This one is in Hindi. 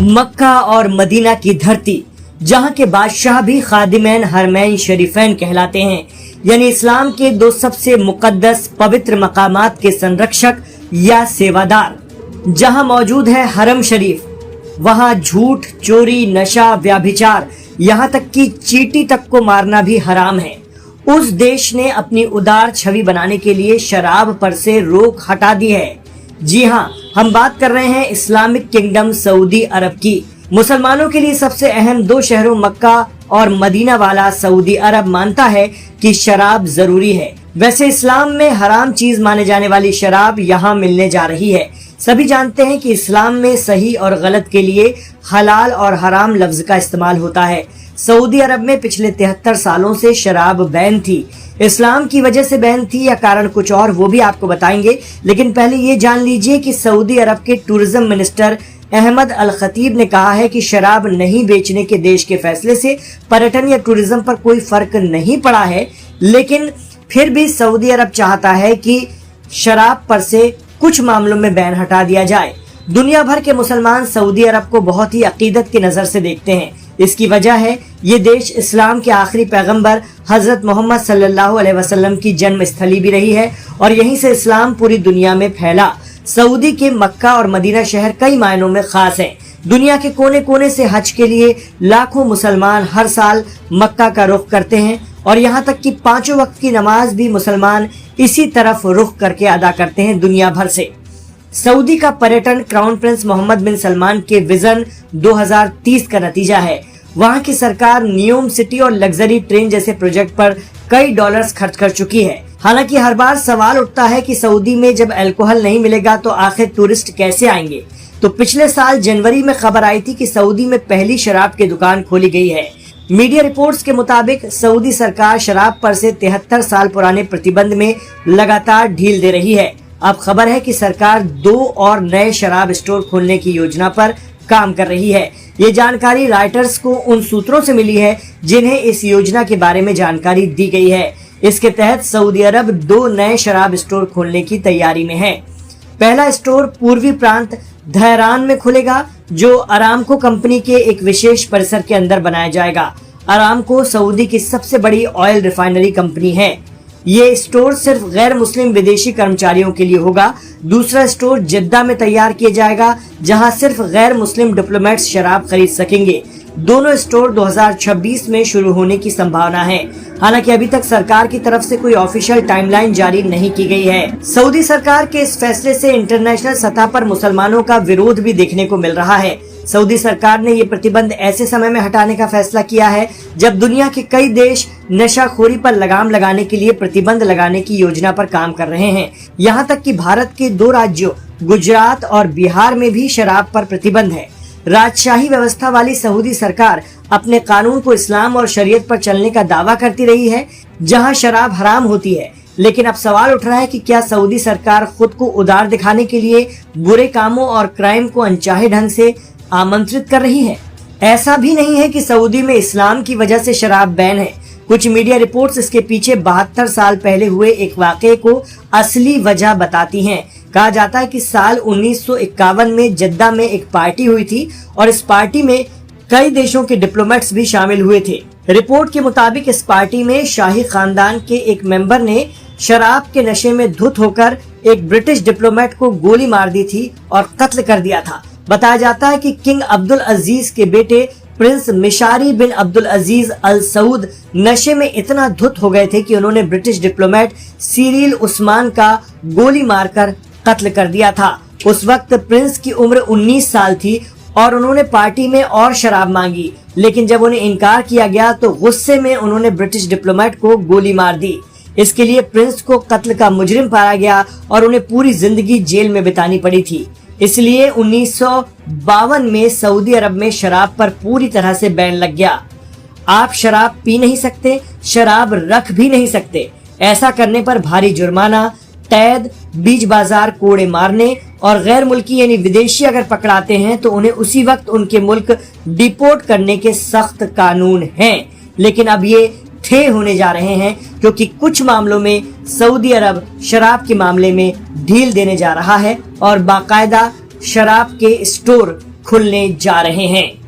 मक्का और मदीना की धरती, जहां के बादशाह भी खादिमैन हरमैन शरीफैन कहलाते हैं, यानी इस्लाम के दो सबसे मुकद्दस पवित्र मकामात के संरक्षक या सेवादार। जहां मौजूद है हरम शरीफ, वहां झूठ, चोरी, नशा, व्याभिचार, यहाँ तक कि चींटी तक को मारना भी हराम है। उस देश ने अपनी उदार छवि बनाने के लिए शराब पर से रोक हटा दी है। जी हाँ, हम बात कर रहे हैं इस्लामिक किंगडम सऊदी अरब की। मुसलमानों के लिए सबसे अहम दो शहरों मक्का और मदीना वाला सऊदी अरब मानता है कि शराब जरूरी है। वैसे इस्लाम में हराम चीज माने जाने वाली शराब यहाँ मिलने जा रही है। सभी जानते हैं कि इस्लाम में सही और गलत के लिए हलाल और हराम लफ्ज का इस्तेमाल होता है। सऊदी अरब में पिछले 73 सालों से शराब बैन थी। इस्लाम की वजह से बैन थी या कारण कुछ और, वो भी आपको बताएंगे। लेकिन पहले ये जान लीजिए कि सऊदी अरब के टूरिज्म मिनिस्टर अहमद अल खतीब ने कहा है कि शराब नहीं बेचने के देश के फैसले से पर्यटन या टूरिज्म पर कोई फर्क नहीं पड़ा है, लेकिन फिर भी सऊदी अरब चाहता है कि शराब पर से कुछ मामलों में बैन हटा दिया जाए। दुनिया भर के मुसलमान सऊदी अरब को बहुत ही अकीदत की नजर से देखते हैं। इसकी वजह है ये देश इस्लाम के आखिरी पैगंबर हजरत मोहम्मद सल्लल्लाहु अलैहि वसल्लम की जन्म स्थली भी रही है और यहीं से इस्लाम पूरी दुनिया में फैला। सऊदी के मक्का और मदीना शहर कई मायनों में खास हैं। दुनिया के कोने कोने से हज के लिए लाखों मुसलमान हर साल मक्का का रुख करते हैं और यहाँ तक कि 5 वक्त की नमाज भी मुसलमान इसी तरफ रुख करके अदा करते हैं दुनिया भर से। सऊदी का पर्यटन क्राउन प्रिंस मोहम्मद बिन सलमान के विजन 2030 का नतीजा है। वहाँ की सरकार नियोम सिटी और लग्जरी ट्रेन जैसे प्रोजेक्ट पर कई डॉलर्स खर्च कर चुकी है। हालांकि हर बार सवाल उठता है कि सऊदी में जब अल्कोहल नहीं मिलेगा तो आखिर टूरिस्ट कैसे आएंगे। तो पिछले साल जनवरी में खबर आई थी कि सऊदी में पहली शराब की दुकान खोली गई है। मीडिया रिपोर्ट्स के मुताबिक सऊदी सरकार शराब पर से 73 साल पुराने प्रतिबंध में लगातार ढील दे रही है। अब खबर है कि सरकार 2 और नए शराब स्टोर खोलने की योजना पर काम कर रही है। ये जानकारी राइटर्स को उन सूत्रों से मिली है जिन्हें इस योजना के बारे में जानकारी दी गई है। इसके तहत सऊदी अरब 2 नए शराब स्टोर खोलने की तैयारी में है। पहला स्टोर पूर्वी प्रांत धहरान में खुलेगा, जो अरामको कंपनी के एक विशेष परिसर के अंदर बनाया जाएगा। अरामको सऊदी की सबसे बड़ी ऑयल रिफाइनरी कंपनी है। ये स्टोर सिर्फ गैर मुस्लिम विदेशी कर्मचारियों के लिए होगा। दूसरा स्टोर जिद्दा में तैयार किया जाएगा, जहां सिर्फ गैर मुस्लिम डिप्लोमेट्स शराब खरीद सकेंगे। दोनों स्टोर 2026 में शुरू होने की संभावना है। हालांकि अभी तक सरकार की तरफ से कोई ऑफिशियल टाइमलाइन जारी नहीं की गई है। सऊदी सरकार के इस फैसले से इंटरनेशनल सतह पर मुसलमानों का विरोध भी देखने को मिल रहा है। सऊदी सरकार ने ये प्रतिबंध ऐसे समय में हटाने का फैसला किया है जब दुनिया के कई देश नशाखोरी पर लगाम लगाने के लिए प्रतिबंध लगाने की योजना पर काम कर रहे हैं। यहाँ तक कि भारत के 2 राज्यों गुजरात और बिहार में भी शराब पर प्रतिबंध है। राजशाही व्यवस्था वाली सऊदी सरकार अपने कानून को इस्लाम और शरीयत पर चलने का दावा करती रही है, जहां शराब हराम होती है। लेकिन अब सवाल उठ रहा है कि क्या सऊदी सरकार खुद को उदार दिखाने के लिए बुरे कामों और क्राइम को अनचाहे ढंग से आमंत्रित कर रही है। ऐसा भी नहीं है कि सऊदी में इस्लाम की वजह से शराब बैन है। कुछ मीडिया रिपोर्ट्स इसके पीछे 72 साल पहले हुए एक वाकये को असली वजह बताती हैं। कहा जाता है कि साल 1951 में जद्दा में एक पार्टी हुई थी और इस पार्टी में कई देशों के डिप्लोमेट्स भी शामिल हुए थे। रिपोर्ट के मुताबिक इस पार्टी में शाही खानदान के एक मेंबर ने शराब के नशे में धुत होकर एक ब्रिटिश डिप्लोमेट को गोली मार दी थी और कत्ल कर दिया था। बताया जाता है कि किंग अब्दुल अजीज के बेटे प्रिंस मिशारी बिन अब्दुल अजीज अल सऊद नशे में इतना धुत हो गए थे कि उन्होंने ब्रिटिश डिप्लोमेट सिरिल उस्मान का गोली मारकर कत्ल कर दिया था। उस वक्त प्रिंस की उम्र 19 साल थी और उन्होंने पार्टी में और शराब मांगी, लेकिन जब उन्हें इनकार किया गया तो गुस्से में उन्होंने ब्रिटिश डिप्लोमेट को गोली मार दी। इसके लिए प्रिंस को कत्ल का मुजरिम पाया गया और उन्हें पूरी जिंदगी जेल में बितानी पड़ी थी। इसलिए 1952 में सऊदी अरब में शराब पर पूरी तरह से बैन लग गया। आप शराब पी नहीं सकते, शराब रख भी नहीं सकते। ऐसा करने पर भारी जुर्माना, कैद, बीच बाजार कोड़े मारने और गैर मुल्की यानी विदेशी अगर पकड़ाते हैं तो उन्हें उसी वक्त उनके मुल्क डिपोर्ट करने के सख्त कानून हैं। लेकिन अब ये थे होने जा रहे हैं क्योंकि कुछ मामलों में सऊदी अरब शराब के मामले में ढील देने जा रहा है और बाकायदा शराब के स्टोर खुलने जा रहे हैं।